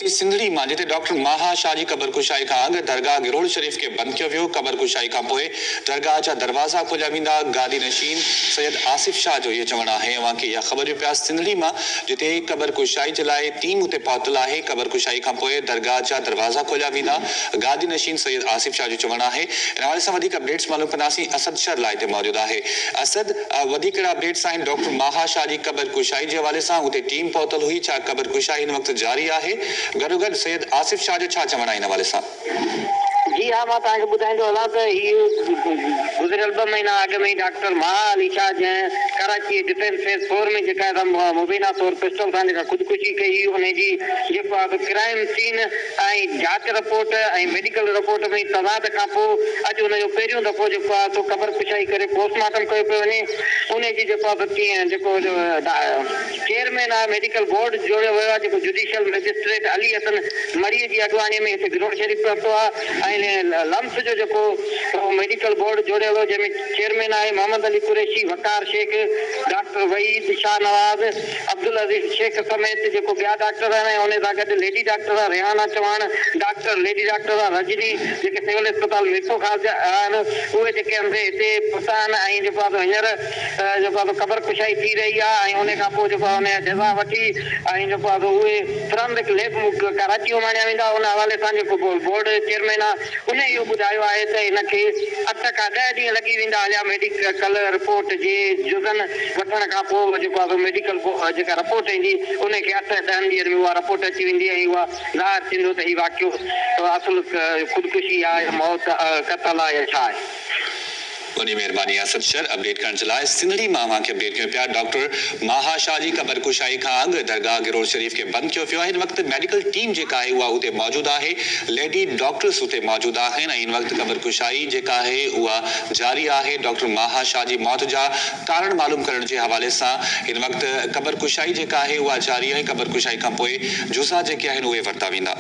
सिंधड़ी मां जिते डॉक्टर माहा शाह जी क़बर खां अॻु दरगाह गिरोड़ शरीफ़ खे बंदि कयो वियो। क़बर खां पोइ दरगाह जा दरवाज़ा खोलिया वेंदा। गादी नशीन सैयद आसिफ शाह जो इहो चवणु आहे। अव्हांखे इहा ख़बर ॾियो पिया सिंधड़ी मां जिते क़बर जे लाइ टीम उते पहुतल आहे। क़बर खां पोइ दरगाह जा दरवाज़ा खोलिया वेंदा। गादी नशीन सैयद आसिफ शाह जो चवणु आहे। इन हवाले सां वधीक अपडेट्स मालूम कंदासीं। असद शरला हिते मौजूदु आहे। असद, वधीक अपडेट्स आहिनि डॉक्टर माहा शाह जी क़बर जे हवाले सां। उते टीम पहुतल हुई, छा क़बर हिन वक़्तु जारी आहे? गॾोगॾु सैयद आसिफ शाह जो छा चवणु आहे हिन हवाले सां? जी हाँ, मां तव्हांखे ॿुधाईंदो हलां त इहो गुज़िरियल 2 महीना अॻु में डॉक्टर माहा अली शाह जंहिं कराची डिफेंस फेस 4 में जेका मुबीना तौर पिस्टल सां जेका ख़ुदकुशी कई, उनजी जेको आहे क्राइम सीन ऐं जांच रिपोर्ट ऐं मेडिकल रिपोर्ट में तज़ाद खां पोइ अॼु उनजो पहिरियों दफ़ो जेको आहे सो क़बर करे पोस्टमार्टम कयो पियो वञे। उनजी जेको आहे जेको चेयरमैन आहे मेडिकल बोर्ड जोड़ियो वियो आहे, जेको जुडिशियल मजिस्ट्रेट अली हसन मरीअ जी अॻवानीअ में हिते गिरोड़ शरीफ़ पहुतो आहे। ऐं लम्स जो जेको मेडिकल बोर्ड जोड़ियो वियो, जंहिंमें चेयरमैन आहे मोहम्मद अली कुरैशी, वकार शेख, डॉक्टर वहीद शाह नवाज़, अब्दुल अज़ीज़ शेख समेत जेको ॿिया डॉक्टर आहिनि। ऐं उन सां गॾु लेडी डॉक्टर आहे रेहाना चौहान, लेडी डॉक्टर आहे रजनी, जेके सिविल अस्पताल मीरपुर खां आहिनि, उहे जेके आहिनि हिते पहुता आहिनि। ऐं जेको आहे हींअर जेको आहे क़बर थी रही आहे। ऐं उन खां पोइ जेको आहे उन जा जज़ा वठी ऐं जेको आहे उहे फोरेंसिक लैब कराची माणिया वेंदा। उन हवाले सां जेको बोर्ड चेयरमैन आहे उन इहो ॿुधायो आहे त हिनखे 8 खां 10 ॾींहं लॻी वेंदा हलिया मेडिकल रिपोर्ट जे जुज़न वठण खां पोइ। जेको आहे मेडिकल जेका रिपोर्ट ईंदी उनखे 8-10 ॾींहंनि में उहा रिपोर्ट अची वेंदी ऐं उहा ज़ाहिर थींदो त हीउ वाक़ियो असुल ख़ुदकुशी आहे, मौत, क़तल आहे या छा आहे। वॾी महिरबानी असद शर अपडेट करण जे लाइ। सिंधड़ी मां अव्हांखे अपडेट कयो पिया डॉक्टर माहा शाह जी क़बर खां अॻु दरगाह गिरोड़ शरीफ़ खे बंदि कयो वियो आहे। हिन वक़्तु मेडिकल टीम जेका आहे उहा उते मौजूदु आहे। लेडी डॉक्टर्स उते मौजूदु आहिनि। ऐं हिन वक़्तु क़बर जेका आहे उहा जारी आहे। डॉक्टर माहा शाह जी मौत जा कारण मालूम करण जे हवाले सां हिन वक़्तु क़बर जेका आहे उहा जारी आहे। क़बर खां पोइ जुज़ा जेके आहिनि उहे वरिता वेंदा।